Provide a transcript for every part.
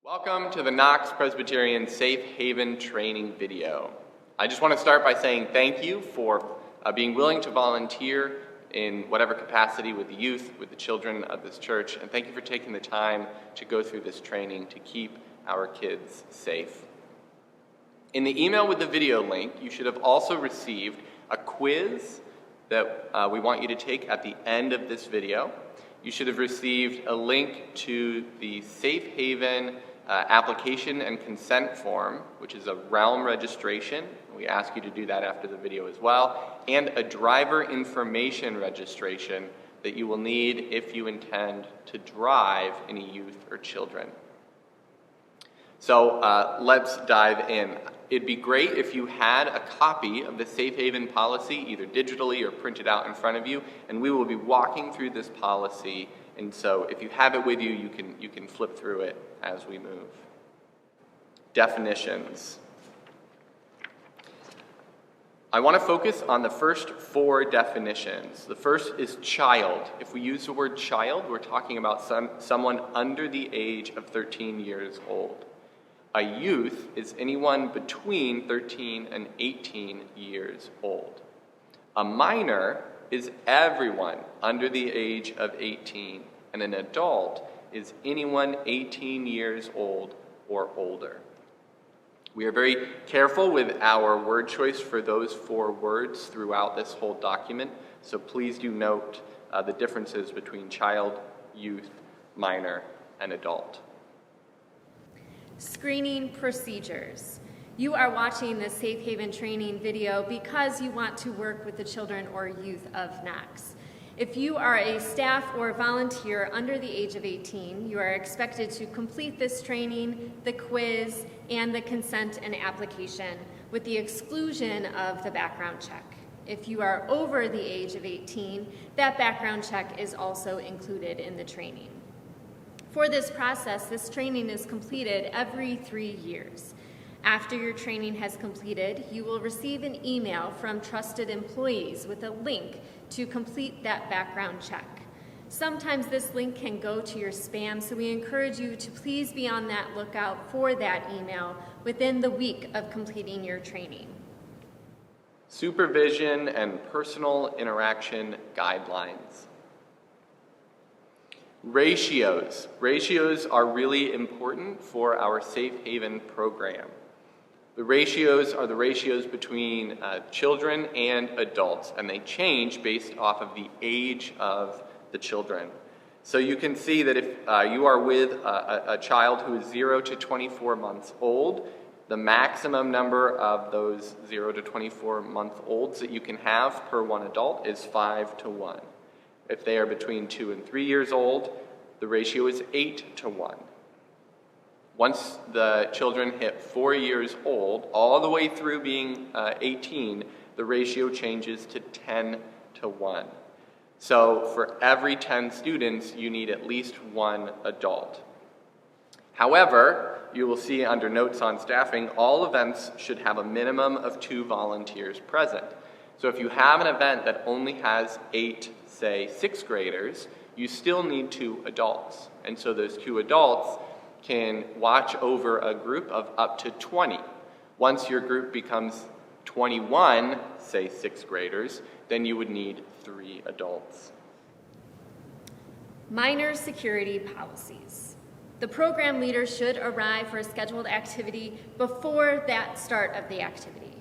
Welcome to the Knox Presbyterian Safe Haven training video. I just want to start by saying thank you for being willing to volunteer in whatever capacity with the youth, with the children of this church, and thank you for taking the time to go through this training to keep our kids safe. In the email with the video link, you should have also received a quiz that we want you to take at the end of this video. You should have received a link to the Safe Haven application and consent form, which is a realm registration. We ask you to do that after the video as well, and a driver information registration that you will need if you intend to drive any youth or children. So let's dive in. It'd be great if you had a copy of the Safe Haven policy, either digitally or printed out in front of you, and we will be walking through this policy. And so if you have it with you, you can flip through it as we move. Definitions. I want to focus on the first four definitions. The first is child. If we use the word child, we're talking about someone under the age of 13 years old. A youth is anyone between 13 and 18 years old. A minor is everyone under the age of 18, and an adult is anyone 18 years old or older. We are very careful with our word choice for those four words throughout this whole document, so please do note the differences between child, youth, minor, and adult. Screening procedures. You are watching the Safe Haven training video because you want to work with the children or youth of Knox. If you are a staff or volunteer under the age of 18, you are expected to complete this training, the quiz, and the consent and application, with the exclusion of the background check. If you are over the age of 18, that background check is also included in the training. For this process, this training is completed every 3 years. After your training has completed, you will receive an email from trusted employees with a link to complete that background check. Sometimes this link can go to your spam, so we encourage you to please be on that lookout for that email within the week of completing your training. Supervision and personal interaction guidelines. Ratios. Ratios are really important for our Safe Haven program. The ratios are the ratios between children and adults, and they change based off of the age of the children. So you can see that if you are with a child who is 0 to 24 months old, the maximum number of those 0 to 24 month olds that you can have per one adult is 5 to 1. If they are between 2 and 3 years old, the ratio is 8 to 1. Once the children hit 4 years old, all the way through being 18, the ratio changes to 10 to 1. So for every 10 students, you need at least one adult. However, you will see under notes on staffing, all events should have a minimum of 2 volunteers present. So if you have an event that only has 8, say, 6th graders, you still need 2 adults. And so those 2 adults can watch over a group of up to 20. Once your group becomes 21, say 6th graders, then you would need 3 adults. Minor security policies. The program leader should arrive for a scheduled activity before that start of the activity.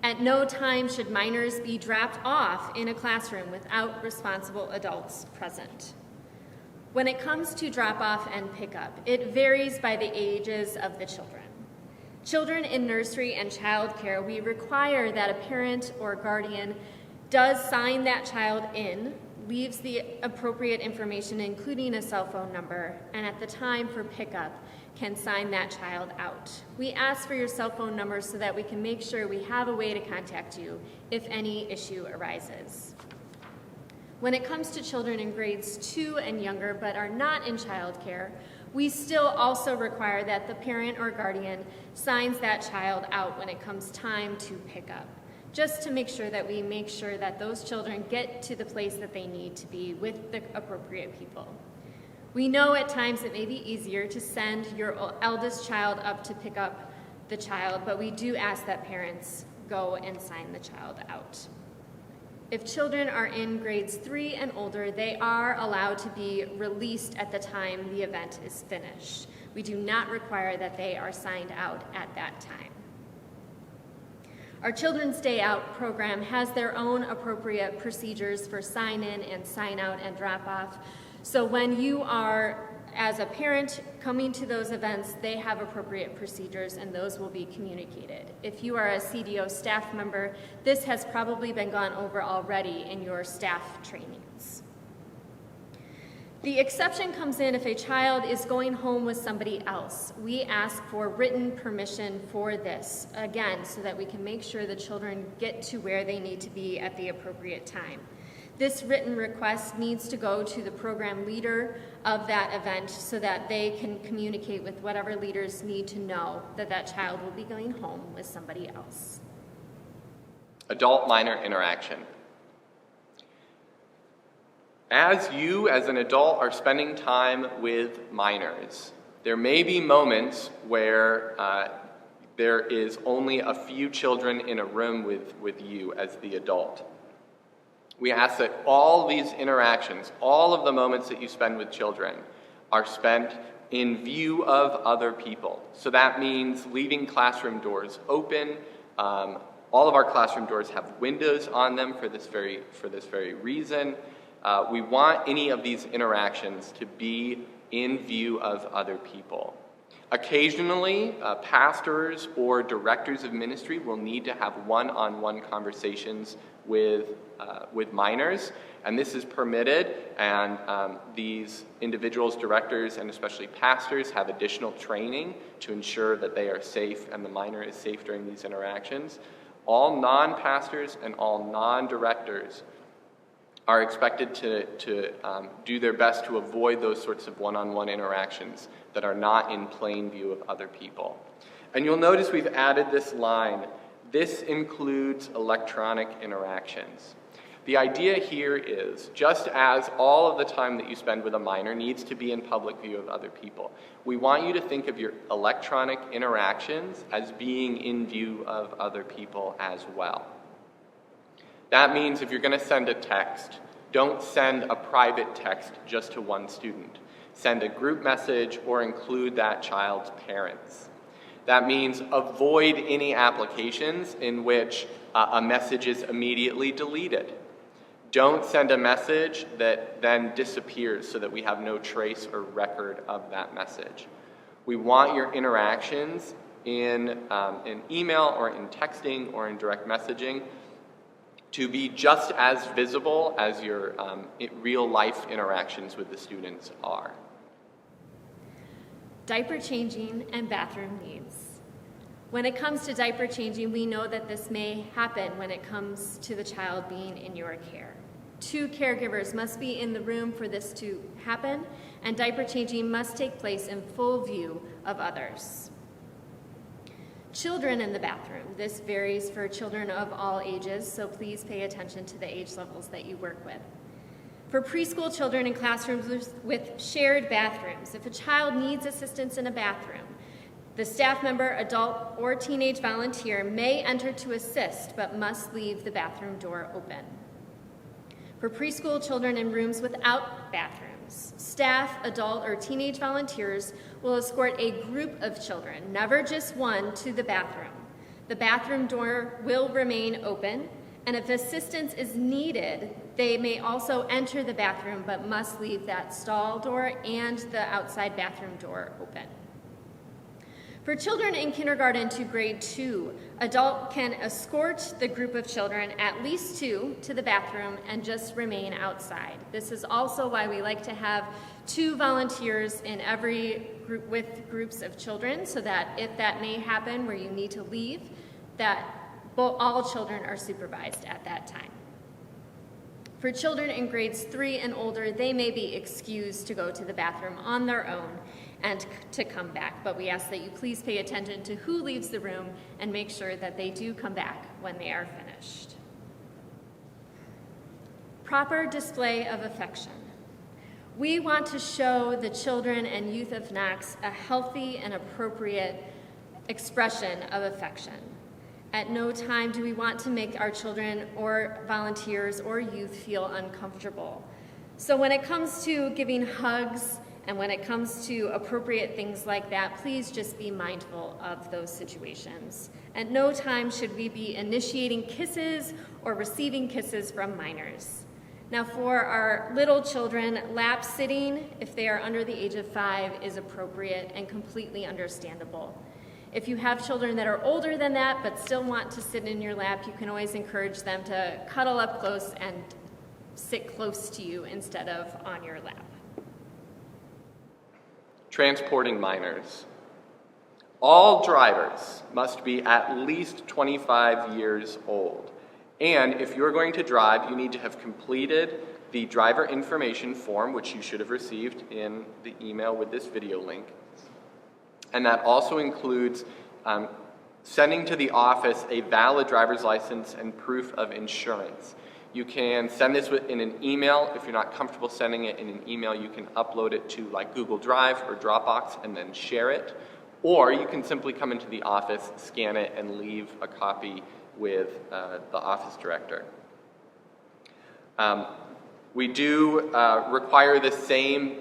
At no time should minors be dropped off in a classroom without responsible adults present. When it comes to drop-off and pickup, it varies by the ages of the children. Children in nursery and childcare, we require that a parent or guardian does sign that child in, leaves the appropriate information, including a cell phone number, and at the time for pickup, can sign that child out. We ask for your cell phone number so that we can make sure we have a way to contact you if any issue arises. When it comes to children in grades 2 and younger but are not in childcare, we still also require that the parent or guardian signs that child out when it comes time to pick up, just to make sure that those children get to the place that they need to be with the appropriate people. We know at times it may be easier to send your eldest child up to pick up the child, but we do ask that parents go and sign the child out. If children are in grades 3 and older, they are allowed to be released at the time the event is finished. We do not require that they are signed out at that time. Our Children's Day Out program has their own appropriate procedures for sign-in and sign-out and drop-off. So when you are, as a parent, coming to those events, they have appropriate procedures and those will be communicated. If you are a CDO staff member, this has probably been gone over already in your staff trainings. The exception comes in if a child is going home with somebody else. We ask for written permission for this, again, so that we can make sure the children get to where they need to be at the appropriate time. This written request needs to go to the program leader of that event so that they can communicate with whatever leaders need to know that that child will be going home with somebody else. Adult-minor interaction. As you, as an adult, are spending time with minors, there may be moments where there is only a few children in a room with you as the adult. We ask that all these interactions, all of the moments that you spend with children, are spent in view of other people. So that means leaving classroom doors open. All of our classroom doors have windows on them for this very reason. We want any of these interactions to be in view of other people. Occasionally, pastors or directors of ministry will need to have one-on-one conversations with minors, and this is permitted, and these individuals, directors, and especially pastors have additional training to ensure that they are safe and the minor is safe during these interactions. All non-pastors and all non-directors are expected to do their best to avoid those sorts of one-on-one interactions that are not in plain view of other people. And you'll notice we've added this line, this includes electronic interactions. The idea here is, just as all of the time that you spend with a minor needs to be in public view of other people, we want you to think of your electronic interactions as being in view of other people as well. That means if you're going to send a text, don't send a private text just to one student. Send a group message or include that child's parents. That means avoid any applications in which a message is immediately deleted. Don't send a message that then disappears so that we have no trace or record of that message. We want your interactions in email or in texting or in direct messaging to be just as visible as your real-life interactions with the students are. Diaper changing and bathroom needs. When it comes to diaper changing, we know that this may happen when it comes to the child being in your care. 2 caregivers must be in the room for this to happen, and diaper changing must take place in full view of others. Children in the bathroom. This varies for children of all ages, so please pay attention to the age levels that you work with. For preschool children in classrooms with shared bathrooms, if a child needs assistance in a bathroom, the staff member, adult, or teenage volunteer may enter to assist, but must leave the bathroom door open. For preschool children in rooms without bathrooms, staff, adult, or teenage volunteers will escort a group of children, never just one, to the bathroom. The bathroom door will remain open, and if assistance is needed, they may also enter the bathroom but must leave that stall door and the outside bathroom door open. For children in kindergarten to grade 2, adult can escort the group of children, at least 2, to the bathroom and just remain outside. This is also why we like to have 2 volunteers in every group with groups of children, so that if that may happen where you need to leave, that all children are supervised at that time. For children in grades 3 and older, they may be excused to go to the bathroom on their own and to come back, but we ask that you please pay attention to who leaves the room and make sure that they do come back when they are finished. Proper display of affection. We want to show the children and youth of Knox a healthy and appropriate expression of affection. At no time do we want to make our children or volunteers or youth feel uncomfortable. So when it comes to giving hugs and when it comes to appropriate things like that, please just be mindful of those situations. At no time should we be initiating kisses or receiving kisses from minors. Now for our little children, lap sitting, if they are under the age of 5, is appropriate and completely understandable. If you have children that are older than that but still want to sit in your lap, you can always encourage them to cuddle up close and sit close to you instead of on your lap. Transporting minors. All drivers must be at least 25 years old. And if you're going to drive, you need to have completed the driver information form, which you should have received in the email with this video link. And that also includes sending to the office a valid driver's license and proof of insurance. You can send this in an email. If you're not comfortable sending it in an email, you can upload it to like Google Drive or Dropbox and then share it. Or you can simply come into the office, scan it, and leave a copy with the office director. We do require the same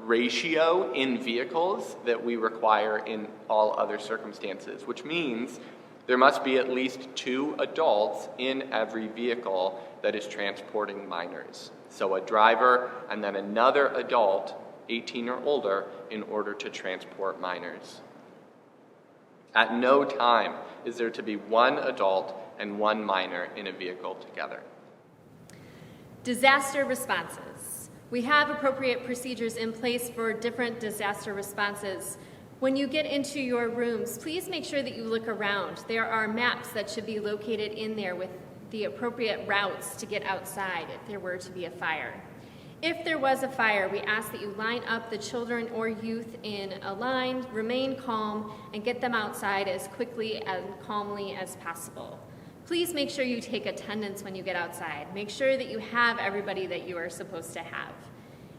ratio in vehicles that we require in all other circumstances, which means there must be at least 2 adults in every vehicle that is transporting minors. So a driver and then another adult, 18 or older, in order to transport minors. At no time is there to be 1 adult and 1 minor in a vehicle together. Disaster responses. We have appropriate procedures in place for different disaster responses. When you get into your rooms, please make sure that you look around. There are maps that should be located in there with the appropriate routes to get outside if there were to be a fire. If there was a fire, we ask that you line up the children or youth in a line, remain calm, and get them outside as quickly and calmly as possible. Please make sure you take attendance when you get outside. Make sure that you have everybody that you are supposed to have.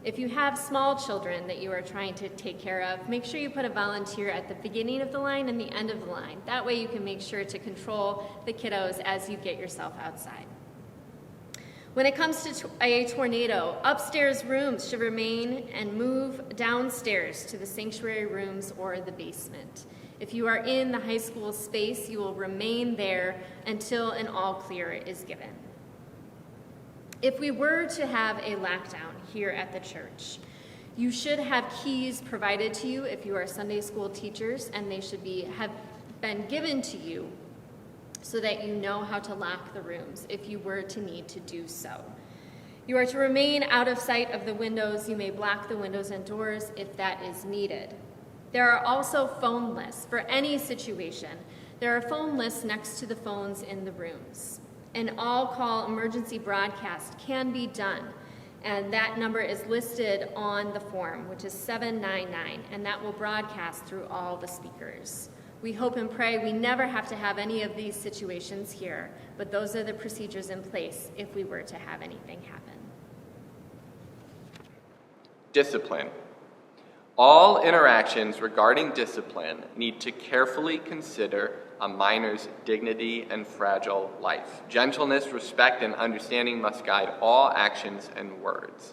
If you have small children that you are trying to take care of, make sure you put a volunteer at the beginning of the line and the end of the line. That way you can make sure to control the kiddos as you get yourself outside. When it comes to a tornado, upstairs rooms should remain and move downstairs to the sanctuary rooms or the basement. If you are in the high school space, you will remain there until an all clear is given. If we were to have a lockdown here at the church, you should have keys provided to you if you are Sunday school teachers, and they should have been given to you so that you know how to lock the rooms if you were to need to do so. You are to remain out of sight of the windows. You may block the windows and doors if that is needed. There are also phone lists for any situation. There are phone lists next to the phones in the rooms. An all-call emergency broadcast can be done, and that number is listed on the form, which is 799, and that will broadcast through all the speakers. We hope and pray we never have to have any of these situations here, but those are the procedures in place if we were to have anything happen. Discipline. All interactions regarding discipline need to carefully consider a minor's dignity and fragile life. Gentleness, respect, and understanding must guide all actions and words.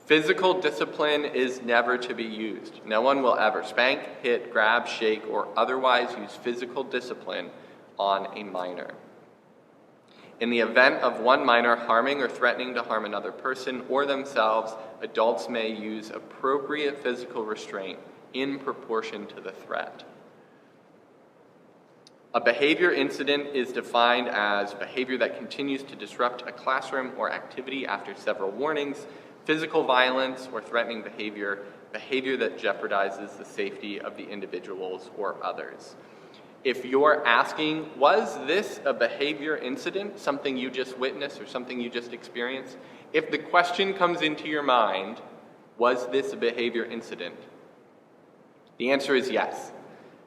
Physical discipline is never to be used. No one will ever spank, hit, grab, shake, or otherwise use physical discipline on a minor. In the event of one minor harming or threatening to harm another person or themselves, adults may use appropriate physical restraint in proportion to the threat. A behavior incident is defined as behavior that continues to disrupt a classroom or activity after several warnings, physical violence or threatening behavior, behavior that jeopardizes the safety of the individuals or others. If you're asking, was this a behavior incident, something you just witnessed or something you just experienced? If the question comes into your mind, was this a behavior incident? The answer is yes.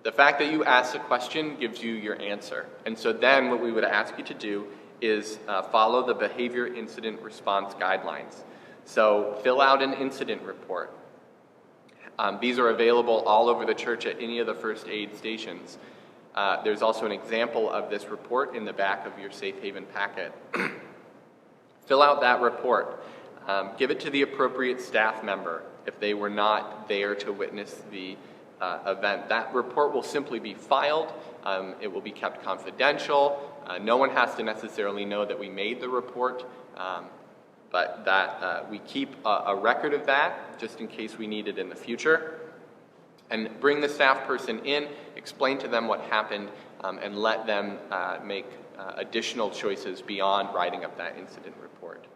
The fact that you asked the question gives you your answer. And so then what we would ask you to do is follow the behavior incident response guidelines. So fill out an incident report. These are available all over the church at any of the first aid stations. There's also an example of this report in the back of your Safe Haven packet. Fill out that report. Give it to the appropriate staff member if they were not there to witness the event. That report will simply be filed. It will be kept confidential. No one has to necessarily know that we made the report, but that we keep a record of that just in case we need it in the future. And bring the staff person in, explain to them what happened, and let them make additional choices beyond writing up that incident report.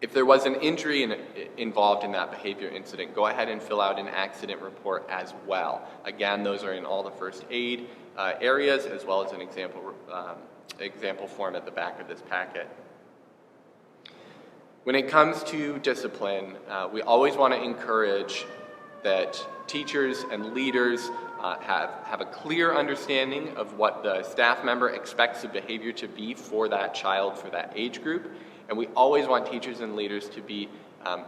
If there was an injury involved in that behavior incident, go ahead and fill out an accident report as well. Again, those are in all the first aid areas, as well as an example form at the back of this packet. When it comes to discipline, we always want to encourage that teachers and leaders have a clear understanding of what the staff member expects the behavior to be for that child, for that age group. And we always want teachers and leaders to be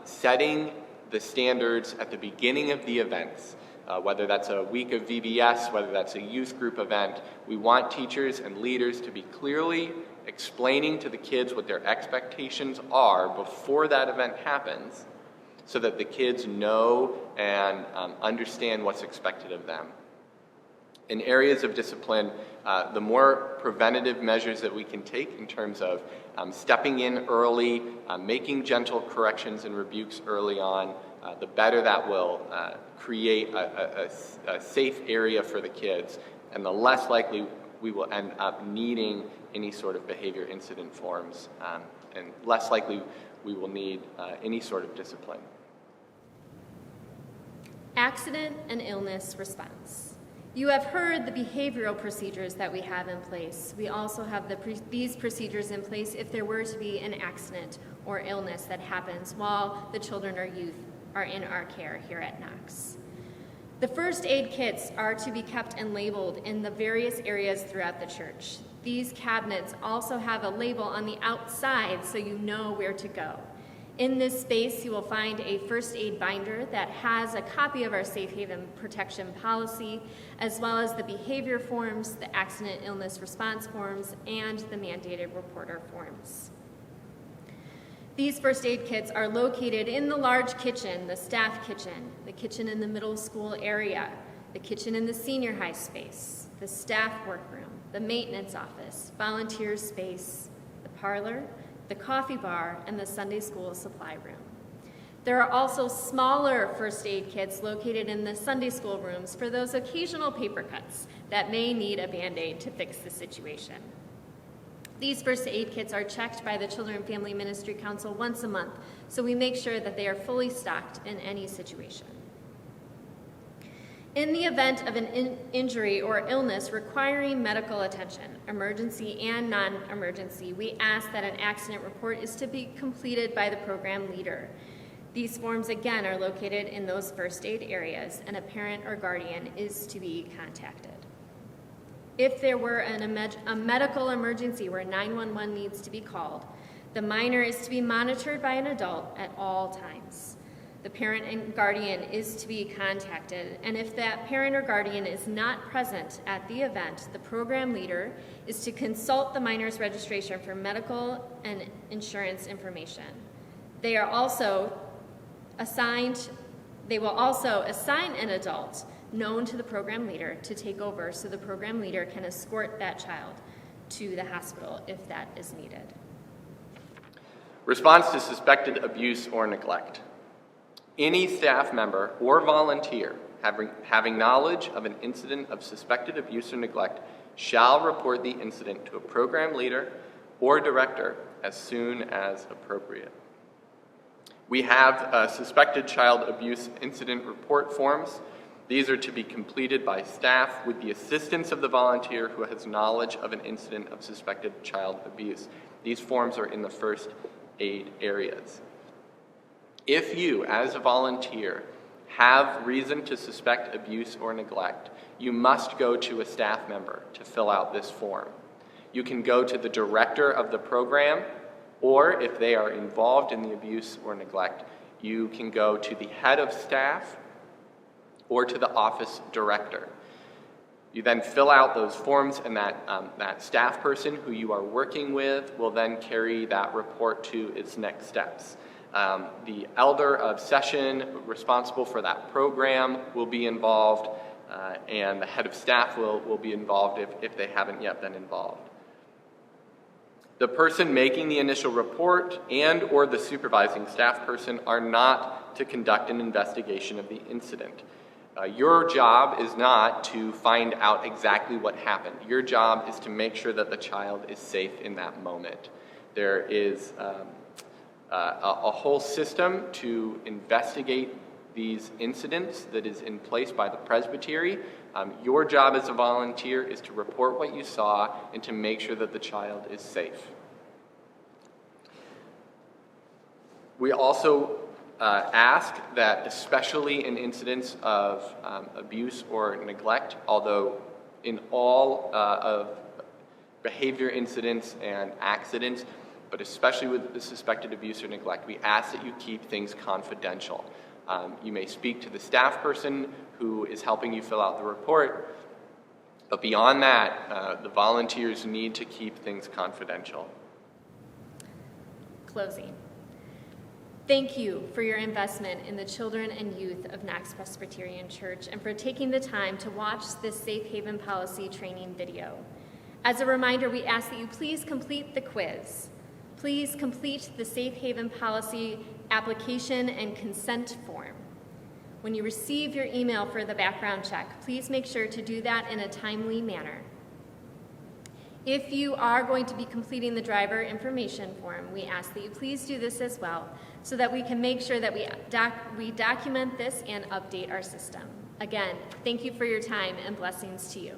setting the standards at the beginning of the events. Whether that's a week of VBS, whether that's a youth group event, we want teachers and leaders to be clearly explaining to the kids what their expectations are before that event happens, so that the kids know and understand what's expected of them. In areas of discipline, the more preventative measures that we can take in terms of stepping in early, making gentle corrections and rebukes early on, the better that will create a safe area for the kids, and the less likely we will end up needing any sort of behavior incident forms, and less likely we will need any sort of discipline. Accident and illness response. You have heard the behavioral procedures that we have in place. We also have these procedures in place if there were to be an accident or illness that happens while the children or youth are in our care here at Knox. The first aid kits are to be kept and labeled in the various areas throughout the church. These cabinets also have a label on the outside so you know where to go. In this space, you will find a first aid binder that has a copy of our Safe Haven protection policy, as well as the behavior forms, the accident illness response forms, and the mandated reporter forms. These first aid kits are located in the large kitchen, the staff kitchen, the kitchen in the middle school area, the kitchen in the senior high space, the staff workroom, the maintenance office, volunteer space, the parlor, the coffee bar, and the Sunday school supply room. There are also smaller first aid kits located in the Sunday school rooms for those occasional paper cuts that may need a Band-Aid to fix the situation. These first aid kits are checked by the Children and Family Ministry Council once a month, so we make sure that they are fully stocked in any situation. In the event of an injury or illness requiring medical attention, emergency and non-emergency, we ask that an accident report is to be completed by the program leader. These forms, again, are located in those first aid areas, and a parent or guardian is to be contacted. If there were a medical emergency where 911 needs to be called, the minor is to be monitored by an adult at all times. The parent and guardian is to be contacted, and if that parent or guardian is not present at the event, the program leader is to consult the minor's registration for medical and insurance information. They will also assign an adult known to the program leader to take over so the program leader can escort that child to the hospital if that is needed. Response to suspected abuse or neglect. Any staff member or volunteer having knowledge of an incident of suspected abuse or neglect shall report the incident to a program leader or director as soon as appropriate. We have suspected child abuse incident report forms. These are to be completed by staff with the assistance of the volunteer who has knowledge of an incident of suspected child abuse. These forms are in the first aid areas. If you, as a volunteer, have reason to suspect abuse or neglect, you must go to a staff member to fill out this form. You can go to the director of the program, Or if they are involved in the abuse or neglect, you can go to the head of staff or to the office director. You then fill out those forms, and that staff person who you are working with will then carry that report to its next steps. The elder of session responsible for that program will be involved, and the head of staff will be involved if they haven't yet been involved. The person making the initial report and or the supervising staff person are not to conduct an investigation of the incident. Your job is not to find out exactly what happened. Your job is to make sure that the child is safe in that moment. There is a whole system to investigate these incidents that is in place by the presbytery. Your job as a volunteer is to report what you saw and to make sure that the child is safe. We also ask that, especially in incidents of abuse or neglect, although in all of behavior incidents and accidents, but especially with the suspected abuse or neglect, we ask that you keep things confidential. You may speak to the staff person who is helping you fill out the report, but beyond that, the volunteers need to keep things confidential. Closing. Thank you for your investment in the children and youth of Knox Presbyterian Church and for taking the time to watch this Safe Haven Policy training video. As a reminder, we ask that you please complete the quiz. Please complete the Safe Haven Policy application and consent form. When you receive your email for the background check, please make sure to do that in a timely manner. If you are going to be completing the driver information form, we ask that you please do this as well so that we can make sure that we document this and update our system. Again, thank you for your time and blessings to you.